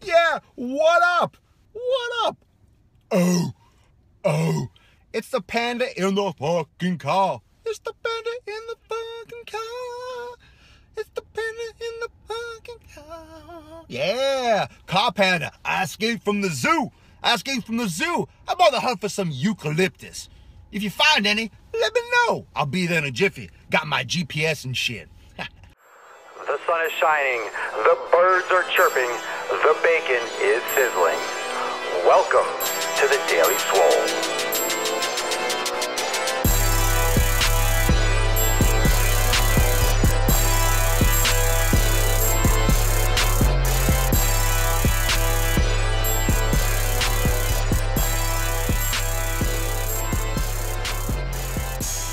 Yeah, what up? What up? Oh, it's the panda in the fucking car. It's the panda in the fucking car. It's the panda in the fucking car. Yeah, car panda. I escaped from the zoo. I'm on the hunt for some eucalyptus. If you find any, let me know. I'll be there in a jiffy. Got my GPS and shit. The sun is shining, the birds are chirping, the bacon is sizzling. Welcome to the Daily Swole.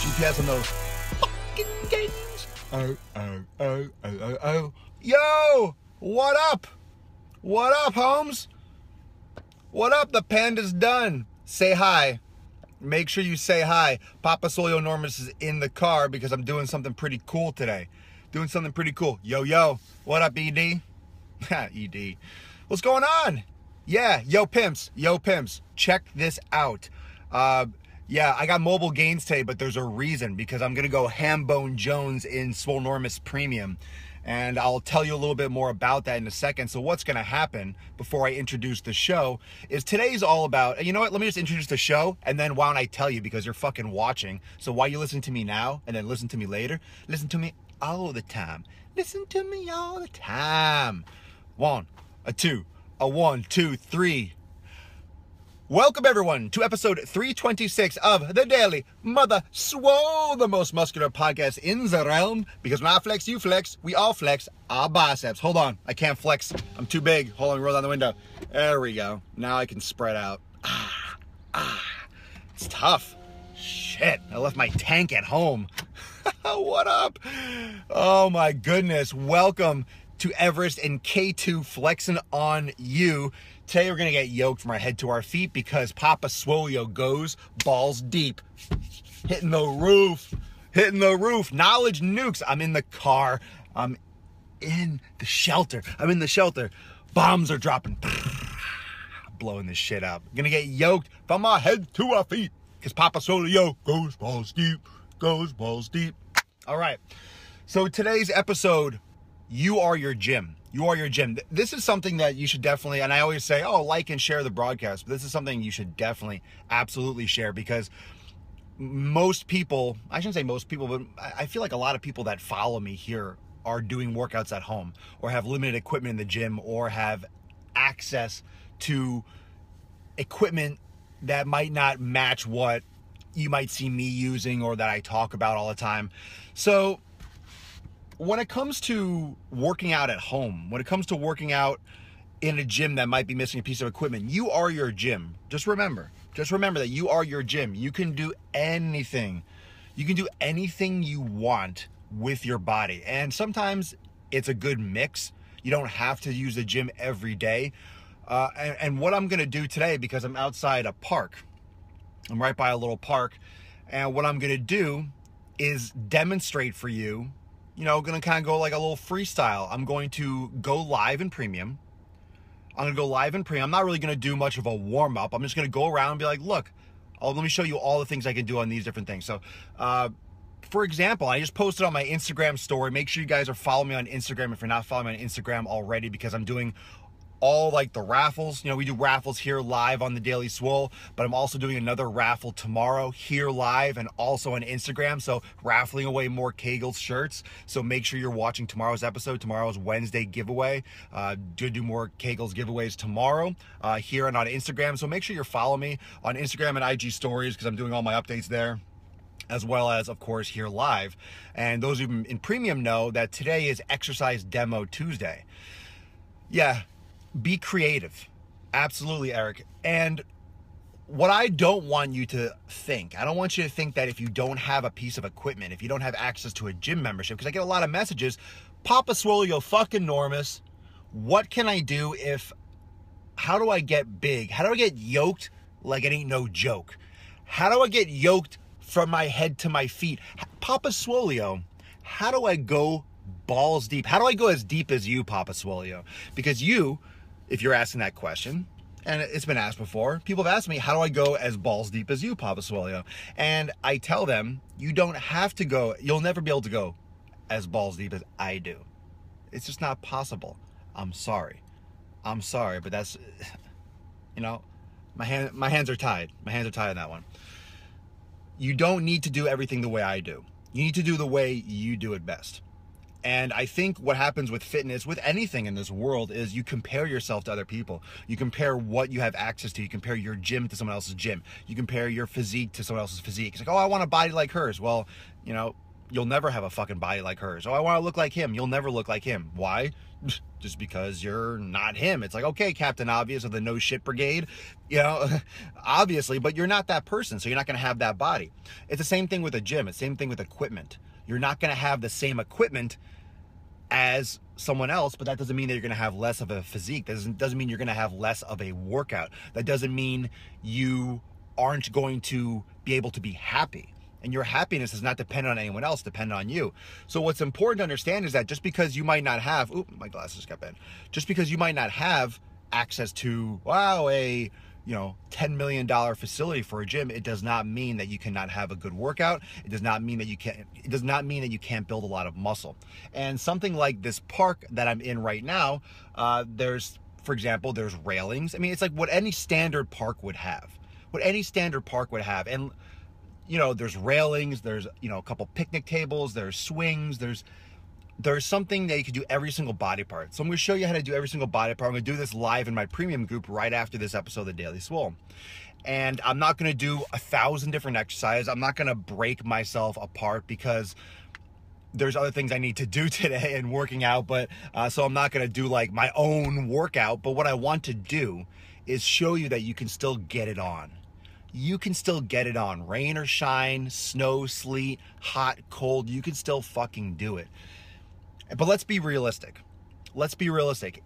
GPS on those fucking games. Oh. Yo, what up? What up, Holmes? What up? The panda's done. Say hi. Make sure you say hi. Papa Swolenormous is in the car because I'm doing something pretty cool today. Yo. What up, ED? ED. What's going on? Yeah, yo pimps. Check this out. Yeah, I got mobile gains today, but there's a reason, because I'm going to go Hambone Jones in Swolenormous Premium, and I'll tell you a little bit more about that in a second. So what's going to happen before I introduce the show is today's all about, you know what, let me just introduce the show, and then why don't I tell you, because you're fucking watching. So why you listen to me now and then listen to me later? Listen to me all the time. One, a two, three. Welcome, everyone, to episode 326 of the Daily Mother Swole, the most muscular podcast in the realm. Because when I flex, you flex. We all flex our biceps. Hold on. I can't flex. I'm too big. Hold on. Roll down the window. There we go. Now I can spread out. It's tough. Shit. I left my tank at home. What up? Oh, my goodness. Welcome to Everest and K2 flexing on you. Today we're going to get yoked from our head to our feet because Papa Swolio goes balls deep. Hitting the roof. Knowledge nukes. I'm in the car. I'm in the shelter. Bombs are dropping. Blowing this shit up. Gonna get yoked from our head to our feet because Papa Swolio goes balls deep. All right. So today's episode, you are your gym. This is something that you should definitely, and I always say, like and share the broadcast, but this is something you should definitely, absolutely share, because most people, I shouldn't say most people, but I feel like a lot of people that follow me here are doing workouts at home, or have limited equipment in the gym, or have access to equipment that might not match what you might see me using or that I talk about all the time. So when it comes to working out at home, when it comes to working out in a gym that might be missing a piece of equipment, you are your gym. Just remember that you are your gym. You can do anything. You can do anything you want with your body. And sometimes it's a good mix. You don't have to use the gym every day. And what I'm going to do today, because I'm outside a park, I'm right by a little park, and what I'm going to do is demonstrate for you, going to kind of go like a little freestyle. I'm going to go live in premium. I'm not really going to do much of a warm-up. I'm just going to go around and be like, look, let me show you all the things I can do on these different things. So, for example, I just posted on my Instagram story. Make sure you guys are following me on Instagram if you're not following me on Instagram already, because I'm doing all like the raffles. We do raffles here live on the Daily Swole, but I'm also doing another raffle tomorrow here live and also on Instagram. So raffling away more Kegels shirts. So make sure you're watching tomorrow's episode. Tomorrow's Wednesday giveaway. Do more Kegels giveaways tomorrow here and on Instagram. So make sure you're following me on Instagram and IG stories, because I'm doing all my updates there, as well as, of course, here live. And those of you in premium know that today is Exercise Demo Tuesday. Yeah. Be creative. Absolutely, Eric. And what I don't want you to think, I don't want you to think that if you don't have a piece of equipment, if you don't have access to a gym membership, because I get a lot of messages, Papa Swolio fucking enormous, what can I do how do I get big? How do I get yoked like it ain't no joke? How do I get yoked from my head to my feet? Papa Swolio, how do I go balls deep? How do I go as deep as you, Papa Swolio? Because you if you're asking that question, and it's been asked before, people have asked me, how do I go as balls deep as you, Papa Swole? And I tell them, you don't have to go, you'll never be able to go as balls deep as I do. It's just not possible. I'm sorry, but that's, you know, my hands are tied. My hands are tied on that one. You don't need to do everything the way I do. You need to do the way you do it best. And I think what happens with fitness, with anything in this world, is you compare yourself to other people. You compare what you have access to. You compare your gym to someone else's gym. You compare your physique to someone else's physique. It's like, oh, I want a body like hers. Well, you know, you'll never have a fucking body like hers. Oh, I want to look like him. You'll never look like him. Why? Just because you're not him. It's like, okay, Captain Obvious of the No Shit Brigade, you know, obviously, but you're not that person, so you're not going to have that body. It's the same thing with a gym. It's the same thing with equipment. You're not going to have the same equipment as someone else, but that doesn't mean that you're going to have less of a physique. That doesn't mean you're going to have less of a workout. That doesn't mean you aren't going to be able to be happy. And your happiness is not dependent on anyone else, dependent on you. So what's important to understand is that just because you might not have, my glasses got bent. Just because you might not have access to, wow, a $10 million facility for a gym, it does not mean that you cannot have a good workout. It does not mean that you can't, it does not mean that you can't build a lot of muscle. And something like this park that I'm in right now, for example, there's railings. I mean, it's like what any standard park would have. And there's railings, there's, a couple picnic tables, there's swings, there's something that you can do every single body part. So I'm going to show you how to do every single body part. I'm going to do this live in my premium group right after this episode of the Daily Swole. And I'm not going to do 1,000 different exercises. I'm not going to break myself apart because there's other things I need to do today and working out. But so I'm not going to do like my own workout. But what I want to do is show you that you can still get it on. You can still get it on. Rain or shine, snow, sleet, hot, cold, you can still fucking do it. But let's be realistic.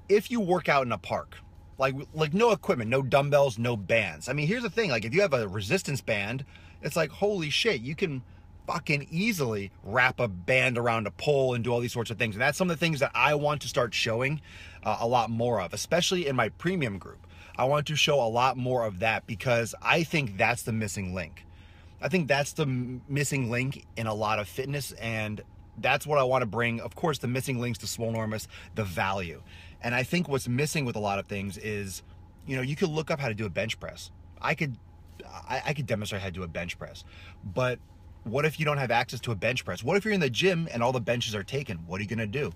If you work out in a park, like no equipment, no dumbbells, no bands. I mean, here's the thing. Like if you have a resistance band, it's like, holy shit, you can fucking easily wrap a band around a pole and do all these sorts of things. And that's some of the things that I want to start showing a lot more of, especially in my premium group. I want to show a lot more of that because I think that's the missing link. I think that's the missing link in a lot of fitness, and that's what I want to bring. Of course, the missing links to Swolenormous, the value. And I think what's missing with a lot of things is, you could look up how to do a bench press. I could demonstrate how to do a bench press. But what if you don't have access to a bench press? What if you're in the gym and all the benches are taken? What are you going to do?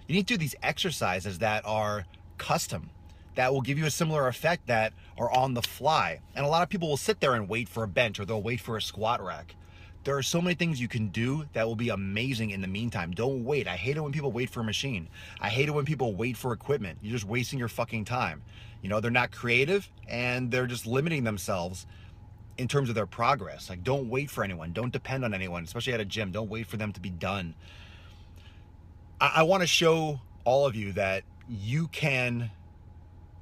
You need to do these exercises that are custom, that will give you a similar effect, that are on the fly. And a lot of people will sit there and wait for a bench, or they'll wait for a squat rack. There are so many things you can do that will be amazing in the meantime. Don't wait. I hate it when people wait for a machine. I hate it when people wait for equipment. You're just wasting your fucking time. They're not creative, and they're just limiting themselves in terms of their progress. Like, don't wait for anyone. Don't depend on anyone, especially at a gym. Don't wait for them to be done. I want to show all of you that you can,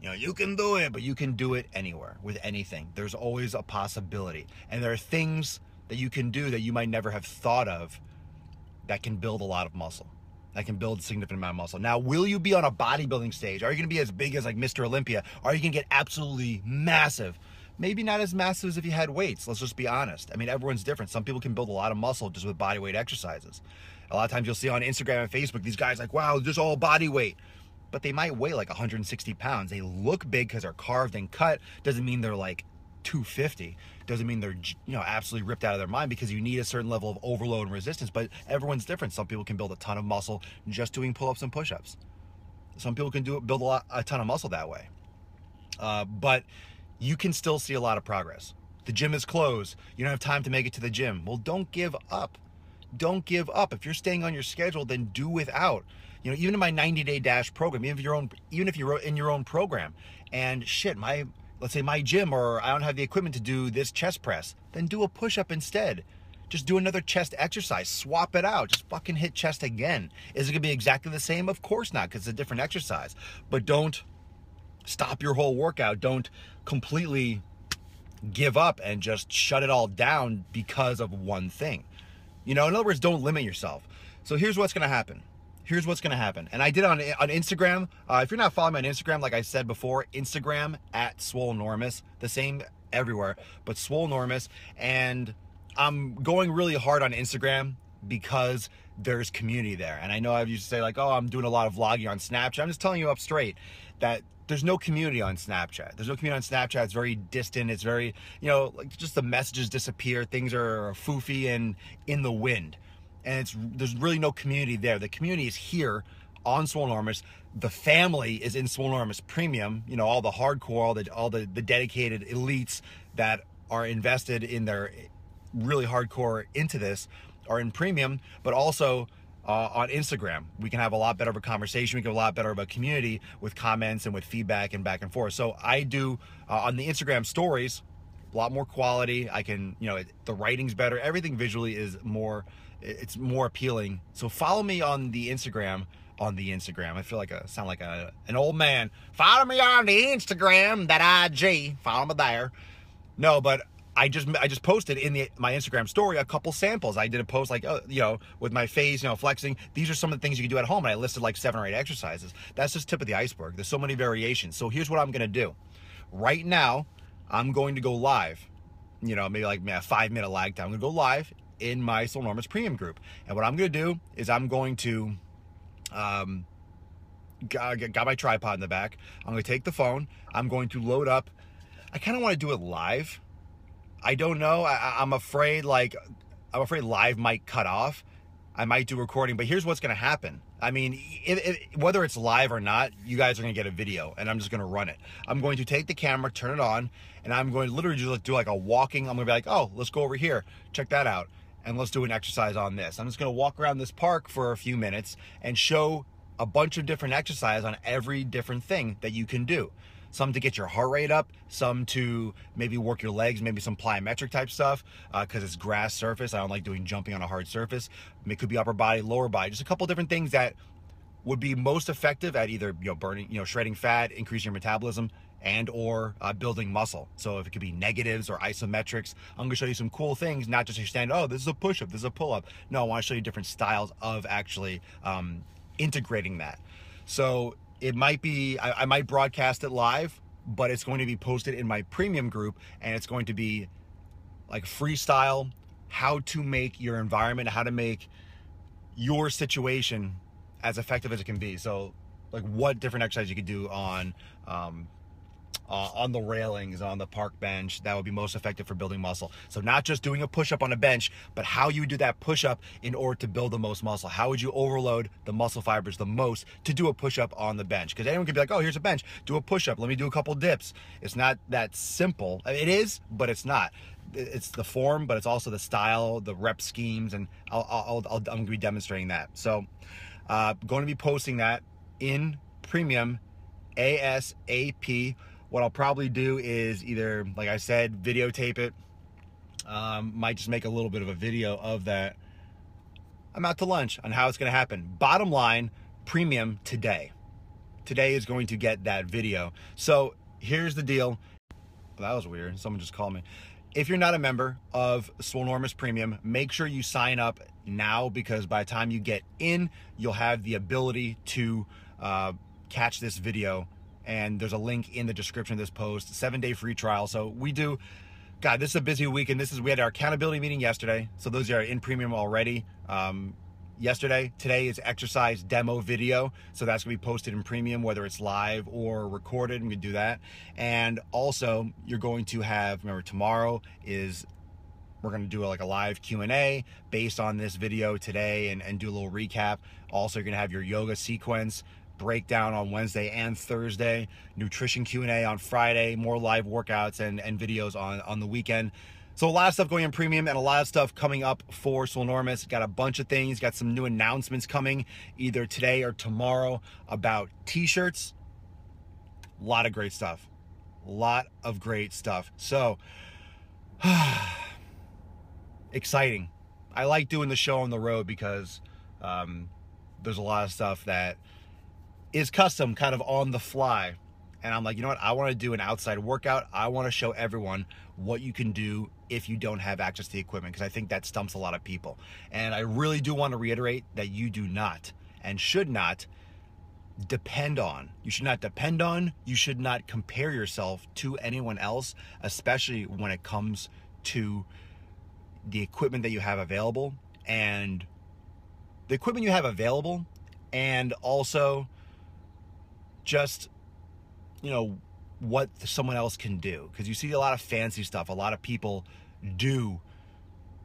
you can do it, but you can do it anywhere with anything. There's always a possibility. And there are things that you can do that you might never have thought of that can build a lot of muscle, that can build a significant amount of muscle. Now, will you be on a bodybuilding stage? Are you going to be as big as like Mr. Olympia? Are you going to get absolutely massive? Maybe not as massive as if you had weights. Let's just be honest. I mean, everyone's different. Some people can build a lot of muscle just with body weight exercises. A lot of times you'll see on Instagram and Facebook, these guys like, wow, just all body weight. But they might weigh like 160 pounds. They look big because they're carved and cut. Doesn't mean they're like 250. Doesn't mean they're absolutely ripped out of their mind, because you need a certain level of overload and resistance. But everyone's different. Some people can build a ton of muscle just doing pull-ups and push-ups. Some people can build a ton of muscle that way. But you can still see a lot of progress. The gym is closed. You don't have time to make it to the gym. Well, don't give up. Don't give up. If you're staying on your schedule, then do without. Even in my 90-day dash program, even if you're in your own program, and shit, let's say my gym, or I don't have the equipment to do this chest press, then do a push-up instead. Just do another chest exercise. Swap it out. Just fucking hit chest again. Is it going to be exactly the same? Of course not, because it's a different exercise. But don't stop your whole workout. Don't completely give up and just shut it all down because of one thing. In other words, don't limit yourself. So here's what's going to happen. here's what's going to happen. And I did on Instagram. If you're not following me on Instagram, like I said before, Instagram at Swolenormous, the same everywhere, but Swolenormous. And I'm going really hard on Instagram because there's community there. And I know I used to say like, oh, I'm doing a lot of vlogging on Snapchat. I'm just telling you up straight that there's no community on Snapchat. There's no community on Snapchat. It's very distant. It's very, you know, like just the messages disappear. Things are foofy and in the wind. And there's really no community there. The community is here on Swolenormous. The family is in Swolenormous Premium. You know, all the hardcore, all the dedicated elites that are invested in their really hardcore into this are in Premium, but also on Instagram. We can have a lot better of a conversation. We can have a lot better of a community with comments and with feedback and back and forth. So I do on the Instagram stories, a lot more quality. I can, you know, the writing's better. Everything visually is more, it's more appealing. So follow me on the Instagram. I feel like I sound like an old man. Follow me on the Instagram, that IG. Follow me there. No, but I just posted in my Instagram story a couple samples. I did a post like, you know, with my face, you know, flexing. These are some of the things you can do at home. And I listed like 7 or 8 exercises. That's just tip of the iceberg. There's so many variations. So here's what I'm going to do. Right now, I'm going to go live. You know, maybe like a 5-minute lag time. I'm going to go live in my Swolenormous Premium group. And what I'm going to do is I'm going to, got my tripod in the back. I'm going to take the phone. I'm going to load up. I kind of want to do it live. I don't know. I'm afraid live might cut off. I might do recording, but here's what's going to happen. I mean, whether it's live or not, you guys are going to get a video, and I'm just going to run it. I'm going to take the camera, turn it on, and I'm going to literally just do like a walking. I'm going to be like, oh, let's go over here. Check that out. And let's do an exercise on this. I'm just going to walk around this park for a few minutes and show a bunch of different exercises on every different thing that you can do. Some to get your heart rate up, some to maybe work your legs, maybe some plyometric type stuff because it's grass surface. I don't like doing jumping on a hard surface. It could be upper body, lower body, just a couple different things that would be most effective at either, you know, burning, you know, shredding fat, increasing your metabolism, and or building muscle. So if it could be negatives or isometrics, I'm gonna show you some cool things, not just understand, oh, this is a push-up, this is a pull-up. No, I wanna show you different styles of actually integrating that. So it might be, I might broadcast it live, but it's going to be posted in my premium group, and it's going to be like freestyle, how to make your environment, how to make your situation as effective as it can be. So like what different exercises you could do on the railings, on the park bench, that would be most effective for building muscle. So not just doing a push-up on a bench, but how you do that push-up in order to build the most muscle. How would you overload the muscle fibers the most to do a push-up on the bench? Because anyone could be like, oh, here's a bench, do a push-up, let me do a couple dips. It's not that simple. It is, but it's not. It's the form, but it's also the style, the rep schemes, and I'm going to be demonstrating that. So going to be posting that in Premium ASAP. What I'll probably do is either, like I said, videotape it. Might just make a little bit of a video of that. I'm out to lunch on how it's going to happen. Bottom line, Premium today. Today is going to get that video. So here's the deal. Well, that was weird. Someone just called me. If you're not a member of Swolenormous Premium, make sure you sign up now, because by the time you get in, you'll have the ability to catch this video. And there's a link in the description of this post, 7-day free trial. So we do, God, this is a busy week, and we had our accountability meeting yesterday. So those are in Premium already. Yesterday, today is exercise demo video. So that's gonna be posted in Premium, whether it's live or recorded. I'm gonna do that. And also you're going to have, remember tomorrow is, we're gonna do like a live Q&A based on this video today and do a little recap. Also, you're gonna have your yoga sequence breakdown on Wednesday and Thursday, nutrition Q&A on Friday, more live workouts and videos on the weekend. So a lot of stuff going in Premium and a lot of stuff coming up for Swolenormous. Got a bunch of things, got some new announcements coming either today or tomorrow about t-shirts. A lot of great stuff. A lot of great stuff. So exciting. I like doing the show on the road because there's a lot of stuff that is custom, kind of on the fly. And I'm like, you know what? I want to do an outside workout. I want to show everyone what you can do if you don't have access to the equipment, because I think that stumps a lot of people. And I really do want to reiterate that you do not. and should not depend on. You should not depend on, you should not compare yourself to anyone else, especially when it comes to the equipment that you have available, and also just, you know, what someone else can do. Because you see a lot of fancy stuff. A lot of people do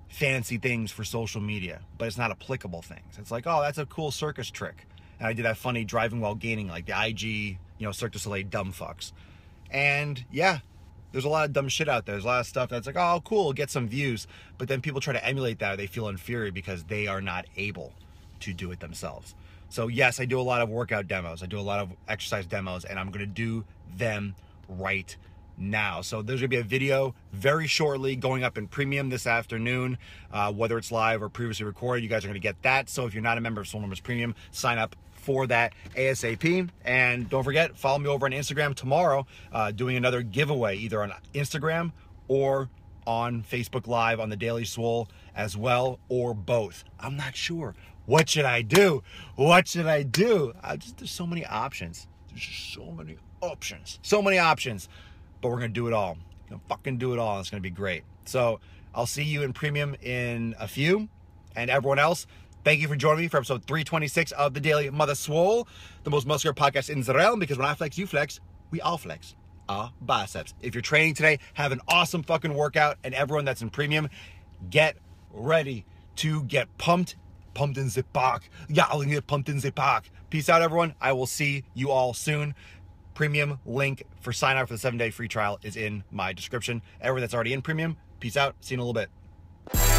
fancy things for social media, but it's not applicable things. It's like, oh, that's a cool circus trick. And I did that funny driving while gaining, like the IG, you know, Cirque du Soleil dumb fucks. And yeah, there's a lot of dumb shit out there. There's a lot of stuff that's like, oh, cool, get some views. But then people try to emulate that, or they feel inferior because they are not able to do it themselves. So yes, I do a lot of workout demos. I do a lot of exercise demos, and I'm going to do them right now. So there's going to be a video very shortly going up in premium this afternoon, whether it's live or previously recorded. You guys are going to get that. So if you're not a member of Swolenormous Premium, sign up for that ASAP. And don't forget, follow me over on Instagram tomorrow, doing another giveaway either on Instagram or on Facebook Live on the Daily Swole as well, or both. I'm not sure. What should I do? What should I do? There's so many options. There's just so many options. So many options. But we're going to do it all. We're going to fucking do it all. It's going to be great. So I'll see you in premium in a few. And everyone else, thank you for joining me for episode 326 of the Daily Mother Swole, the most muscular podcast in Israel. Because when I flex, you flex. We all flex our biceps. If you're training today, have an awesome fucking workout. And everyone that's in premium, get ready to get pumped in the park. Yeah, I'll get pumped in the park. Peace out, everyone. I will see you all soon. Premium link for sign up for the 7-day free trial is in my description. Everyone that's already in premium, peace out. See you in a little bit.